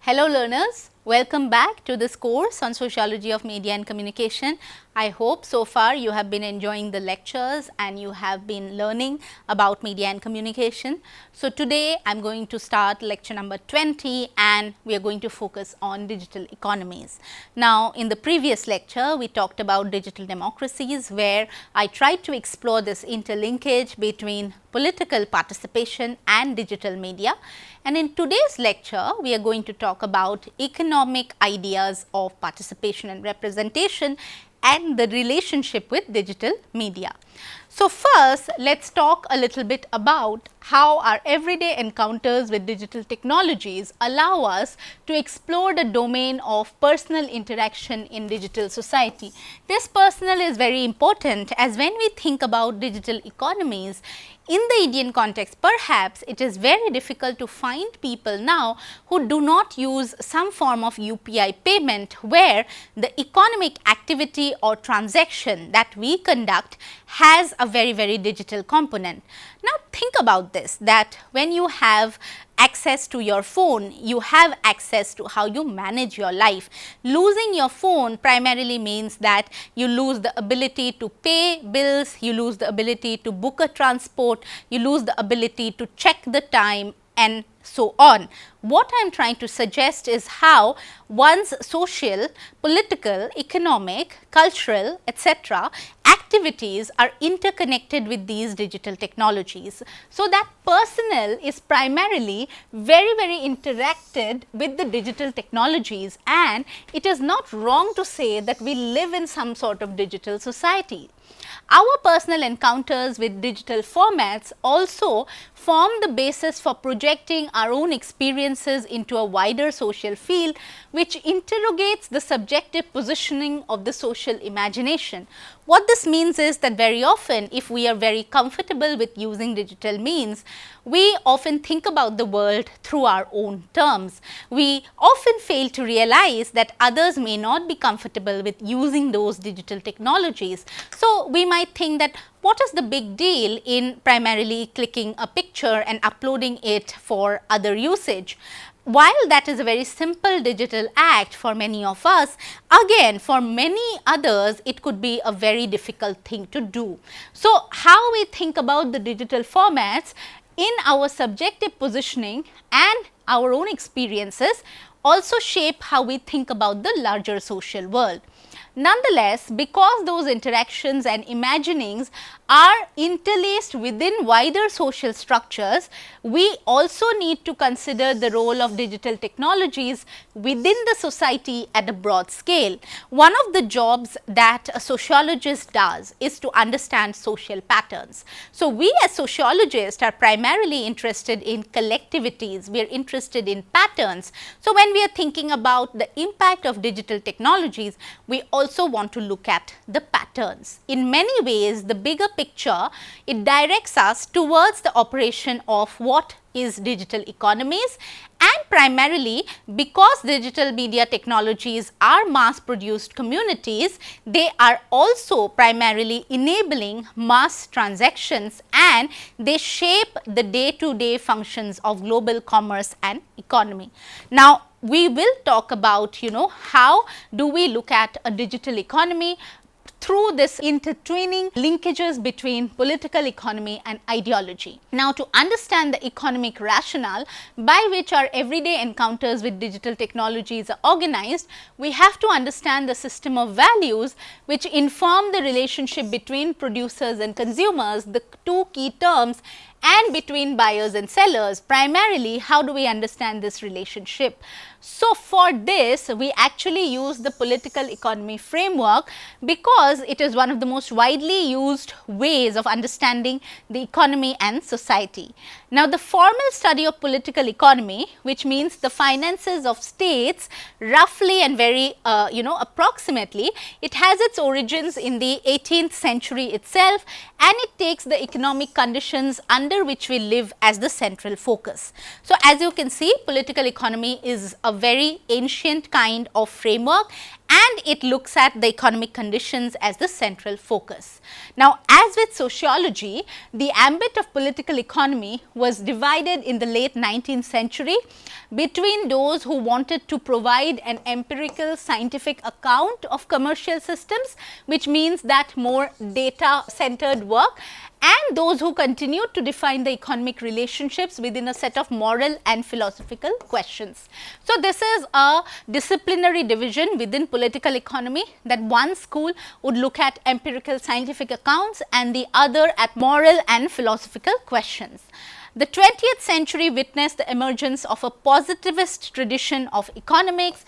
Hello learners, welcome back to this course on Sociology of Media and Communication. I hope so far you have been enjoying the lectures and you have been learning about media and communication. So, today I am going to start lecture number 20 and we are going to focus on digital economies. Now, in the previous lecture we talked about digital democracies, where I tried to explore this interlinkage between political participation and digital media. And in today's lecture, we are going to talk about economic ideas of participation and representation and the relationship with digital media. So, first let us talk a little bit about how our everyday encounters with digital technologies allow us to explore the domain of personal interaction in digital society. This personal is very important, as when we think about digital economies in the Indian context, perhaps it is very difficult to find people now who do not use some form of UPI payment, where the economic activity or transaction that we conduct has a very digital component. Now, think about this, that when you have access to your phone, you have access to how you manage your life. Losing your phone primarily means that you lose the ability to pay bills, you lose the ability to book a transport, you lose the ability to check the time and so on. What I am trying to suggest is how one's social, political, economic, cultural, etc. activities are interconnected with these digital technologies. So, that personal is primarily very interacted with the digital technologies, and it is not wrong to say that we live in some sort of digital society. Our personal encounters with digital formats also form the basis for projecting our own experiences into a wider social field, which interrogates the subjective positioning of the social imagination. What this means is that very often, if we are very comfortable with using digital means, we often think about the world through our own terms. We often fail to realize that others may not be comfortable with using those digital technologies. So, we might think that what is the big deal in primarily clicking a picture and uploading it for other usage? While that is a very simple digital act for many of us, again for many others it could be a very difficult thing to do. So, how we think about the digital formats in our subjective positioning and our own experiences also shape how we think about the larger social world. Nonetheless, because those interactions and imaginings are interlaced within wider social structures, we also need to consider the role of digital technologies within the society at a broad scale. One of the jobs that a sociologist does is to understand social patterns. So, we as sociologists are primarily interested in collectivities, we are interested in patterns. So, when we are thinking about the impact of digital technologies, we also want to look at the patterns. In many ways, the bigger picture, it directs us towards the operation of what is digital economies, and primarily because digital media technologies are mass produced communities, they are also primarily enabling mass transactions and they shape the day-to-day functions of global commerce and economy. Now, we will talk about how do we look at a digital economy through this intertwining linkages between political economy and ideology. Now, to understand the economic rationale by which our everyday encounters with digital technologies are organized, we have to understand the system of values which inform the relationship between producers and consumers, the two key terms, and between buyers and sellers. Primarily, how do we understand this relationship? So, for this we actually use the political economy framework, because it is one of the most widely used ways of understanding the economy and society. Now, the formal study of political economy, which means the finances of states, roughly and very approximately, it has its origins in the 18th century itself, and it takes the economic conditions under under which we live as the central focus. So, as you can see, political economy is a very ancient kind of framework, and it looks at the economic conditions as the central focus. Now, as with sociology, the ambit of political economy was divided in the late 19th century between those who wanted to provide an empirical scientific account of commercial systems, which means that more data centered work, and those who continued to define the economic relationships within a set of moral and philosophical questions. So, this is a disciplinary division within political economy, that one school would look at empirical scientific accounts and the other at moral and philosophical questions. The 20th century witnessed the emergence of a positivist tradition of economics,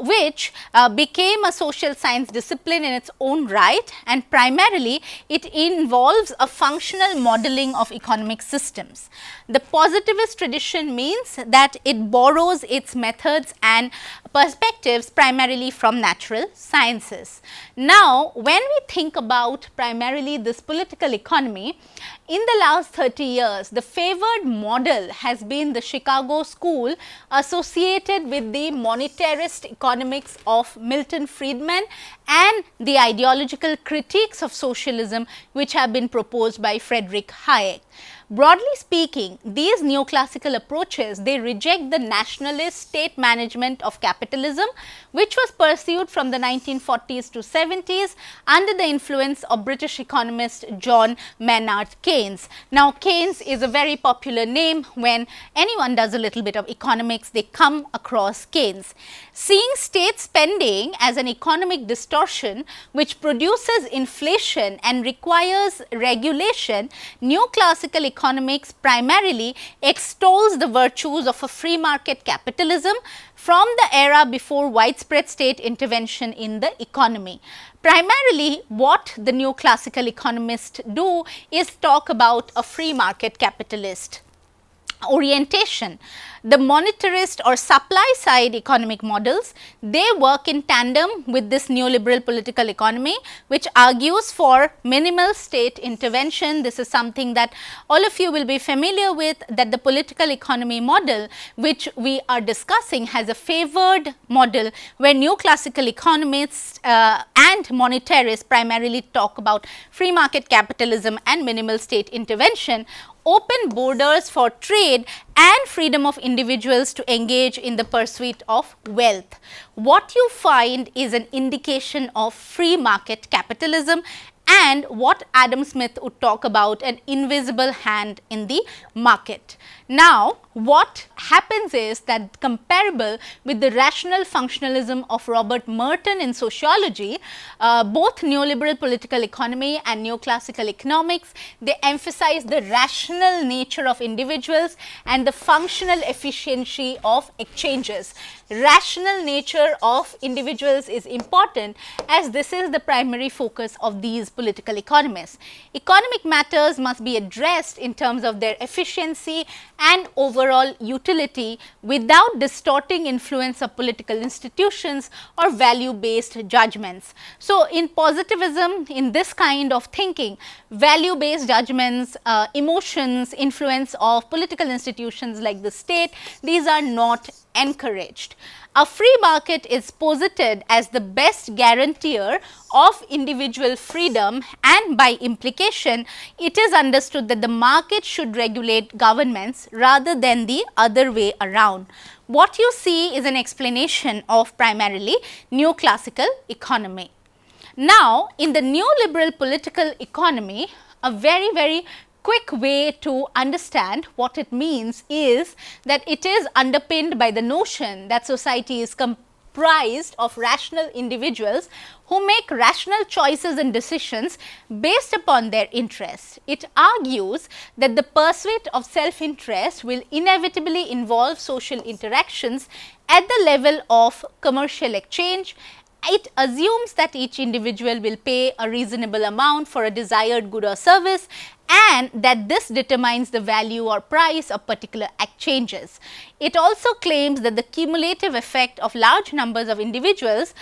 which became a social science discipline in its own right, and primarily it involves a functional modeling of economic systems. The positivist tradition means that it borrows its methods and perspectives primarily from natural sciences. Now, when we think about primarily this political economy, in the last 30 years, the favored model has been the Chicago school associated with the monetarist economics of Milton Friedman and the ideological critiques of socialism which have been proposed by Friedrich Hayek. Broadly speaking, these neoclassical approaches, they reject the nationalist state management of capitalism, which was pursued from the 1940s to 70s under the influence of British economist John Maynard Keynes. Now, Keynes is a very popular name. When anyone does a little bit of economics, they come across Keynes. Seeing state spending as an economic distortion which produces inflation and requires regulation, neoclassical economics primarily extols the virtues of a free market capitalism from the era before widespread state intervention in the economy. Primarily, what the neoclassical economists do is talk about a free market capitalist orientation. The monetarist or supply side economic models, they work in tandem with this neoliberal political economy, which argues for minimal state intervention. This is something that all of you will be familiar with, that the political economy model which we are discussing has a favored model where neoclassical economists and monetarists primarily talk about free market capitalism and minimal state intervention, open borders for trade and freedom of individuals to engage in the pursuit of wealth. What you find is an indication of free market capitalism and what Adam Smith would talk about, an invisible hand in the market. Now, what happens is that, comparable with the rational functionalism of Robert Merton in sociology, both neoliberal political economy and neoclassical economics, they emphasize the rational nature of individuals and the functional efficiency of exchanges. Rational nature of individuals is important, as this is the primary focus of these political economists. Economic matters must be addressed in terms of their efficiency and overall utility without distorting influence of political institutions or value based judgments. So, in positivism, in this kind of thinking, value based judgments, emotions, influence of political institutions like the state, these are not encouraged. A free market is posited as the best guarantor of individual freedom, and by implication it is understood that the market should regulate governments rather than the other way around. What you see is an explanation of primarily neoclassical economy. Now, in the neoliberal political economy, a very quick way to understand what it means is that it is underpinned by the notion that society is comprised of rational individuals who make rational choices and decisions based upon their interests. It argues that the pursuit of self-interest will inevitably involve social interactions at the level of commercial exchange. It assumes that each individual will pay a reasonable amount for a desired good or service, and that this determines the value or price of particular exchanges. It also claims that the cumulative effect of large numbers of individuals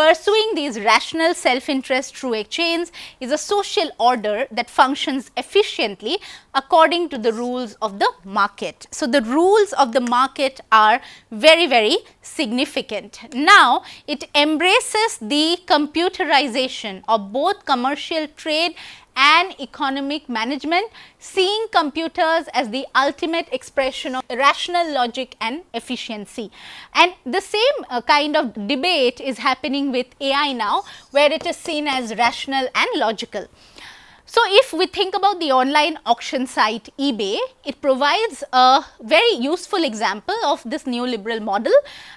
Pursuing these rational self-interest through exchange is a social order that functions efficiently according to the rules of the market. So, the rules of the market are very, very significant. Now, it embraces the computerization of both commercial trade and economic management, seeing computers as the ultimate expression of rational logic and efficiency. And the same kind of debate is happening with AI now, where it is seen as rational and logical. So, if we think about the online auction site eBay, it provides a very useful example of this neoliberal model.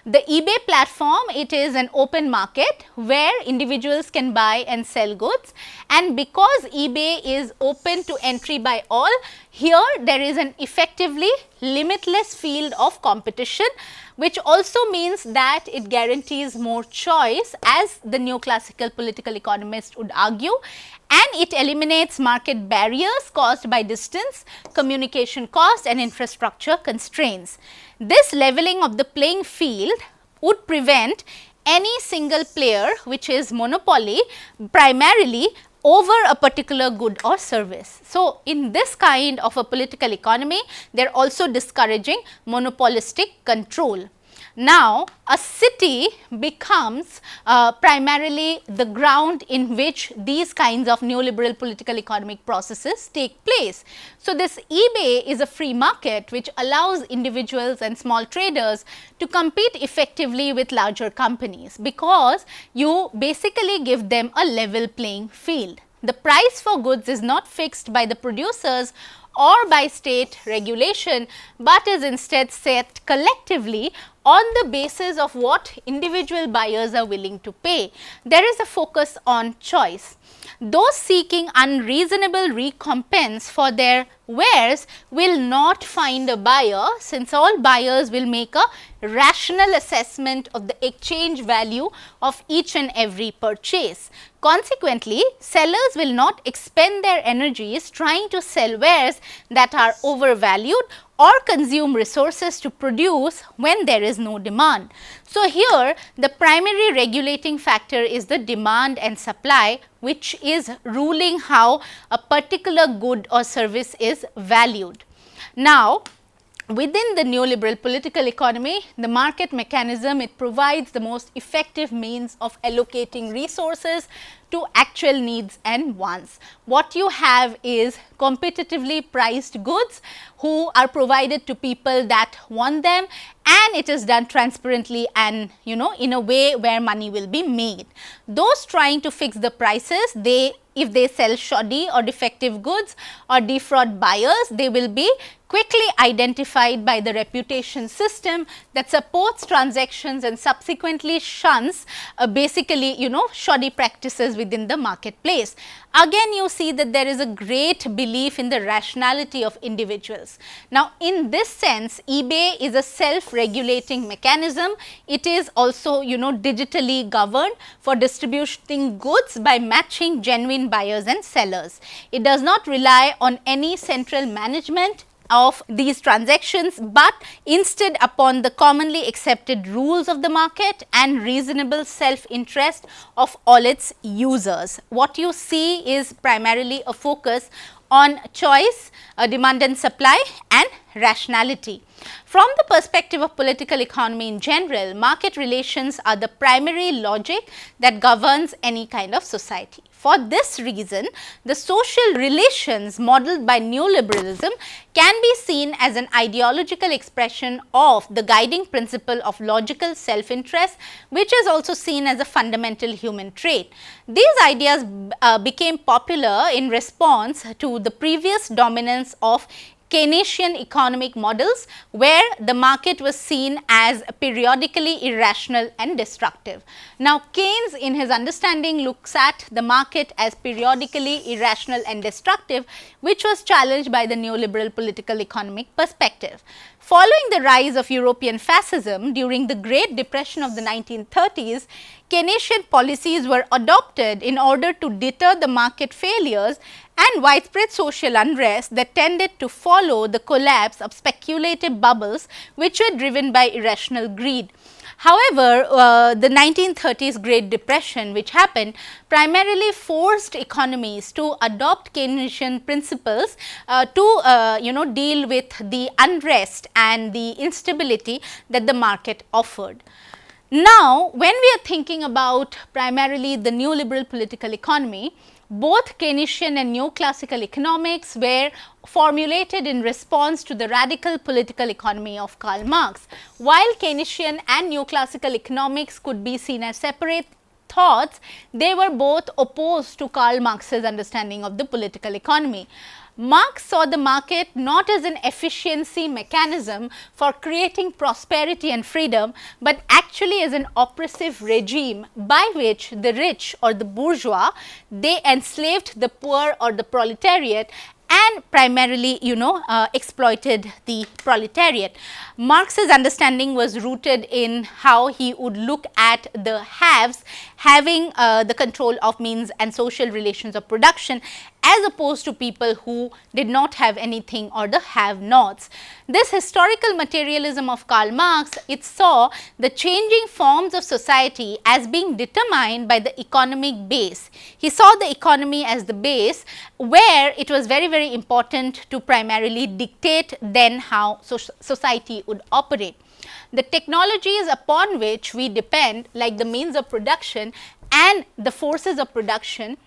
The eBay platform, it is an open market where individuals can buy and sell goods, and because eBay is open to entry by all, here there is an effectively limitless field of competition, which also means that it guarantees more choice, as the neoclassical political economist would argue, and it eliminates market barriers caused by distance, communication cost and infrastructure constraints. This leveling of the playing field would prevent any single player, which is monopoly, primarily over a particular good or service. So, in this kind of a political economy, they are also discouraging monopolistic control. Now, a city becomes primarily the ground in which these kinds of neoliberal political economic processes take place. So, this eBay is a free market which allows individuals and small traders to compete effectively with larger companies, because you basically give them a level playing field. The price for goods is not fixed by the producers or by state regulation, but is instead set collectively on the basis of what individual buyers are willing to pay. There is a focus on choice. Those seeking unreasonable recompense for their wares will not find a buyer, since all buyers will make a rational assessment of the exchange value of each and every purchase. Consequently, sellers will not expend their energies trying to sell wares that are overvalued or consume resources to produce when there is no demand. So, here the primary regulating factor is the demand and supply, which is ruling how a particular good or service is valued. Now, within the neoliberal political economy, the market mechanism, it provides the most effective means of allocating resources to actual needs and wants. What you have is competitively priced goods who are provided to people that want them, and it is done transparently and in a way where money will be made. Those trying to fix the prices, if they sell shoddy or defective goods or defraud buyers, they will be quickly identified by the reputation system that supports transactions and subsequently shuns basically shoddy practices within the marketplace. Again, you see that there is a great belief in the rationality of individuals. Now, in this sense, eBay is a self-regulating mechanism. It is also digitally governed for distributing goods by matching genuine buyers and sellers. It does not rely on any central management of these transactions, but instead upon the commonly accepted rules of the market and reasonable self-interest of all its users. What you see is primarily a focus on choice, demand and supply, and rationality. From the perspective of political economy in general, market relations are the primary logic that governs any kind of society. For this reason, the social relations modeled by neoliberalism can be seen as an ideological expression of the guiding principle of logical self-interest, which is also seen as a fundamental human trait. These ideas became popular in response to the previous dominance of Keynesian economic models, where the market was seen as periodically irrational and destructive. Now, Keynes in his understanding looks at the market as periodically irrational and destructive, which was challenged by the neoliberal political economic perspective. Following the rise of European fascism during the Great Depression of the 1930s, Keynesian policies were adopted in order to deter the market failures and widespread social unrest that tended to follow the collapse of speculative bubbles which were driven by irrational greed. However, the 1930s Great Depression which happened primarily forced economies to adopt Keynesian principles to deal with the unrest and the instability that the market offered. Now, when we are thinking about primarily the neoliberal political economy, both Keynesian and neoclassical economics were formulated in response to the radical political economy of Karl Marx. While Keynesian and neoclassical economics could be seen as separate thoughts, they were both opposed to Karl Marx's understanding of the political economy. Marx saw the market not as an efficiency mechanism for creating prosperity and freedom, but actually as an oppressive regime by which the rich or the bourgeois, they enslaved the poor or the proletariat and primarily exploited the proletariat. Marx's understanding was rooted in how he would look at the haves having the control of means and social relations of production, as opposed to people who did not have anything or the have-nots. This historical materialism of Karl Marx, it saw the changing forms of society as being determined by the economic base. He saw the economy as the base where it was very important to primarily dictate then how society would operate. The technologies upon which we depend, like the means of production and the forces of production,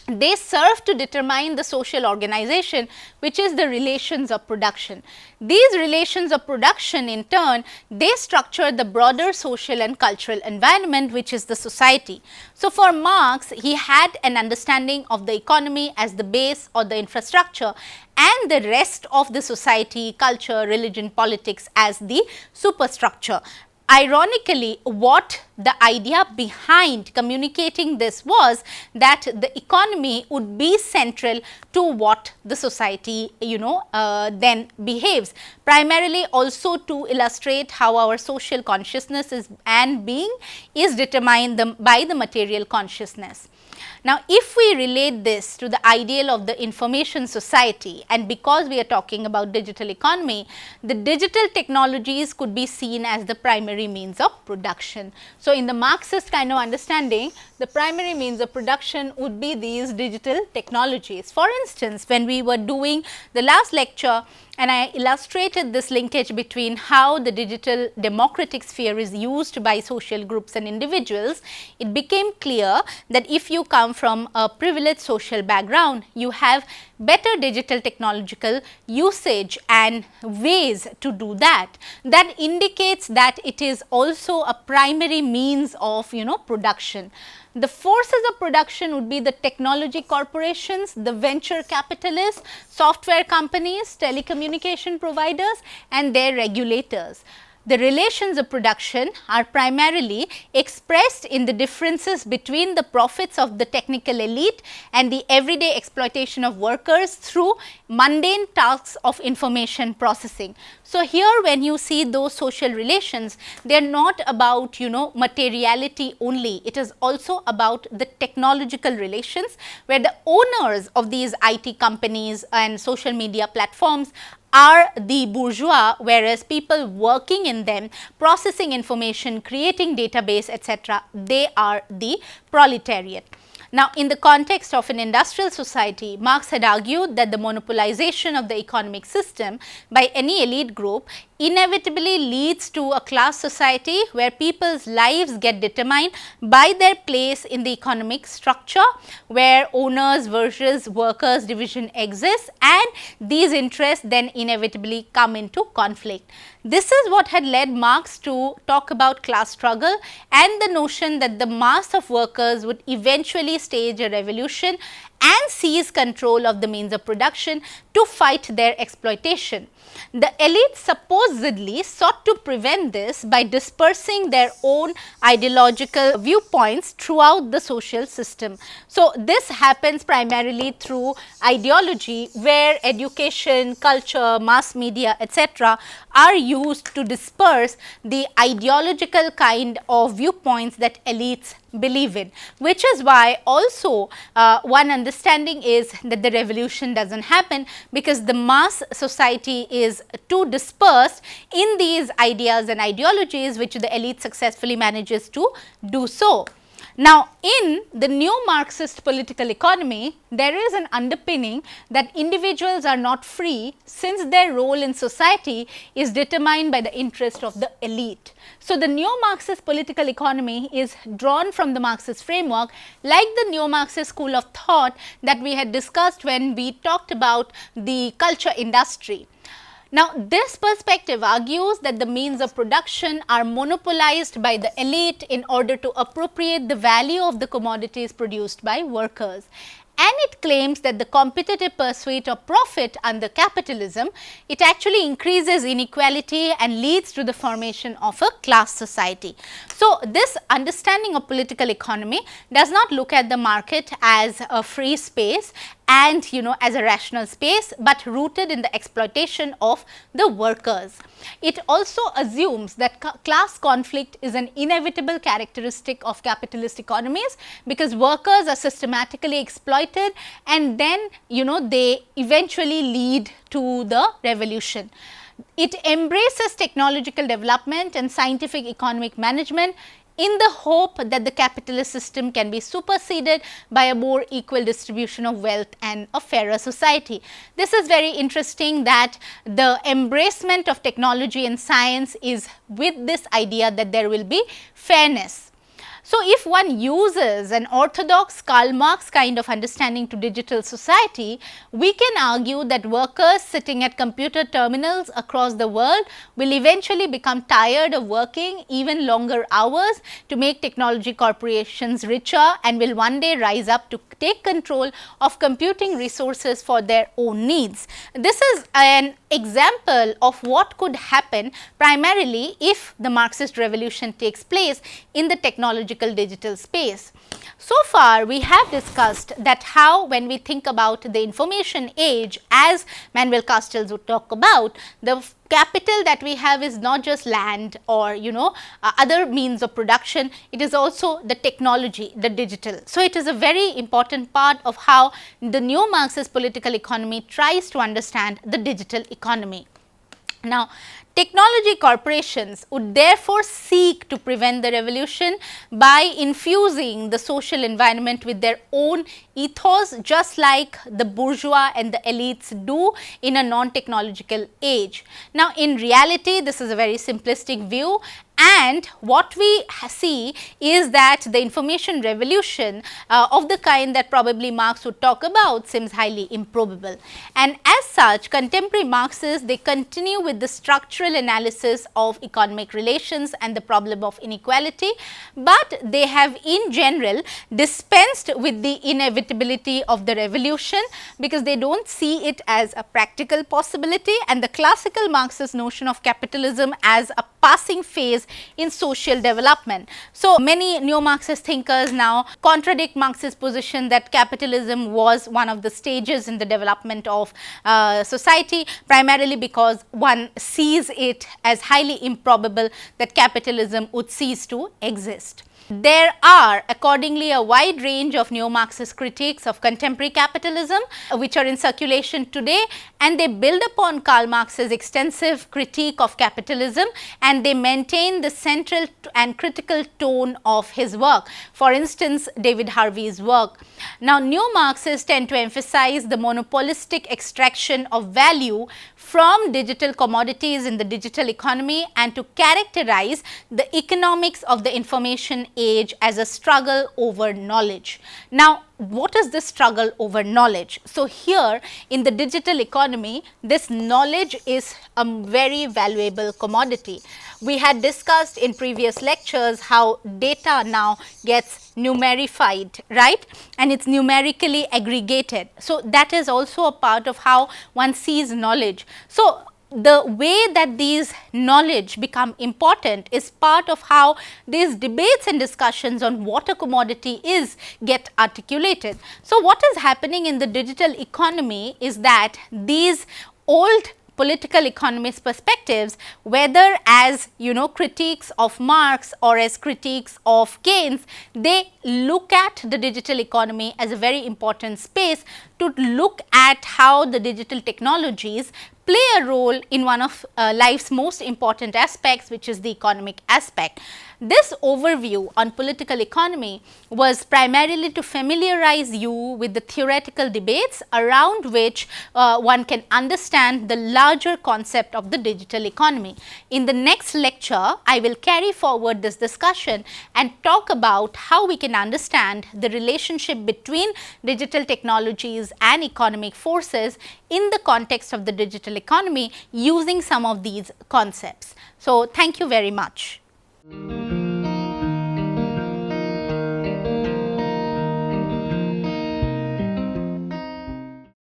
they serve to determine the social organization, which is the relations of production. These relations of production in turn, they structure the broader social and cultural environment, which is the society. So, for Marx, he had an understanding of the economy as the base or the infrastructure, and the rest of the society, culture, religion, politics as the superstructure. Ironically, what the idea behind communicating this was that the economy would be central to what the society then behaves, primarily also to illustrate how our social consciousness and being is determined by the material consciousness. Now, if we relate this to the ideal of the information society, and because we are talking about digital economy, the digital technologies could be seen as the primary means of production. So, in the Marxist kind of understanding, the primary means of production would be these digital technologies. For instance, when we were doing the last lecture, and I illustrated this linkage between how the digital democratic sphere is used by social groups and individuals, it became clear that if you come from a privileged social background, you have better digital technological usage and ways to do that. That indicates that it is also a primary means of production. The forces of production would be the technology corporations, the venture capitalists, software companies, telecommunication providers and their regulators. The relations of production are primarily expressed in the differences between the profits of the technical elite and the everyday exploitation of workers through mundane tasks of information processing. So, here when you see those social relations, they are not about materiality only, it is also about the technological relations, where the owners of these IT companies and social media platforms are the bourgeois, whereas people working in them, processing information, creating database, etc., they are the proletariat. Now, in the context of an industrial society, Marx had argued that the monopolization of the economic system by any elite group inevitably leads to a class society where people's lives get determined by their place in the economic structure, where owners versus workers division exists, and these interests then inevitably come into conflict. This is what had led Marx to talk about class struggle and the notion that the mass of workers would eventually stage a revolution and seize control of the means of production to fight their exploitation. The elite supposedly sought to prevent this by dispersing their own ideological viewpoints throughout the social system. So, this happens primarily through ideology, where education, culture, mass media, etc., are used to disperse the ideological kind of viewpoints that elites believe in, which is why also one understands understanding is that the revolution does not happen because the mass society is too dispersed in these ideas and ideologies which the elite successfully manages to do so. Now, in the neo-Marxist political economy, there is an underpinning that individuals are not free since their role in society is determined by the interest of the elite. So, the neo-Marxist political economy is drawn from the Marxist framework like the neo-Marxist school of thought that we had discussed when we talked about the culture industry. Now, this perspective argues that the means of production are monopolized by the elite in order to appropriate the value of the commodities produced by workers. And it claims that the competitive pursuit of profit under capitalism, it actually increases inequality and leads to the formation of a class society. So, this understanding of political economy does not look at the market as a free space and as a rational space, but rooted in the exploitation of the workers. It also assumes that class conflict is an inevitable characteristic of capitalist economies because workers are systematically exploited and then they eventually lead to the revolution. It embraces technological development and scientific economic management in the hope that the capitalist system can be superseded by a more equal distribution of wealth and a fairer society. This is very interesting that the embracement of technology and science is with this idea that there will be fairness. So, if one uses an orthodox Karl Marx kind of understanding to digital society, we can argue that workers sitting at computer terminals across the world will eventually become tired of working even longer hours to make technology corporations richer and will one day rise up to take control of computing resources for their own needs. This is an example of what could happen primarily if the Marxist revolution takes place in the technological digital space. So far, we have discussed that how when we think about the information age, as Manuel Castells would talk about, the capital that we have is not just land or other means of production, it is also the technology, the digital. So, it is a very important part of how the neo-Marxist political economy tries to understand the digital economy. Now, technology corporations would therefore seek to prevent the revolution by infusing the social environment with their own ethos, just like the bourgeois and the elites do in a non-technological age. Now, in reality, this is a very simplistic view, and what we see is that the information revolution of the kind that probably Marx would talk about seems highly improbable. And as such, contemporary Marxists, they continue with the structural analysis of economic relations and the problem of inequality, but they have in general dispensed with the inevitability of the revolution because they do not see it as a practical possibility, and the classical Marxist notion of capitalism as a passing phase in social development. So, many neo-Marxist thinkers now contradict Marxist position that capitalism was one of the stages in the development of society, primarily because one sees it as highly improbable that capitalism would cease to exist. There are accordingly a wide range of neo-Marxist critiques of contemporary capitalism which are in circulation today, and they build upon Karl Marx's extensive critique of capitalism and they maintain the central and critical tone of his work. For instance, David Harvey's work. Now, neo-Marxists tend to emphasize the monopolistic extraction of value from digital commodities in the digital economy and to characterize the economics of the information age as a struggle over knowledge. Now, what is this struggle over knowledge? So, here in the digital economy, this knowledge is a very valuable commodity. We had discussed in previous lectures how data now gets numerified, right, and it is numerically aggregated. So, that is also a part of how one sees knowledge. So, the way that these knowledge become important is part of how these debates and discussions on what a commodity is get articulated. So, what is happening in the digital economy is that these old political economist perspectives, whether as critiques of Marx or as critiques of Keynes, they look at the digital economy as a very important space to look at how the digital technologies play a role in one of life's most important aspects, which is the economic aspect. This overview on political economy was primarily to familiarize you with the theoretical debates around which one can understand the larger concept of the digital economy. In the next lecture, I will carry forward this discussion and talk about how we can understand the relationship between digital technologies and economic forces in the context of the digital economy using some of these concepts. So, thank you very much.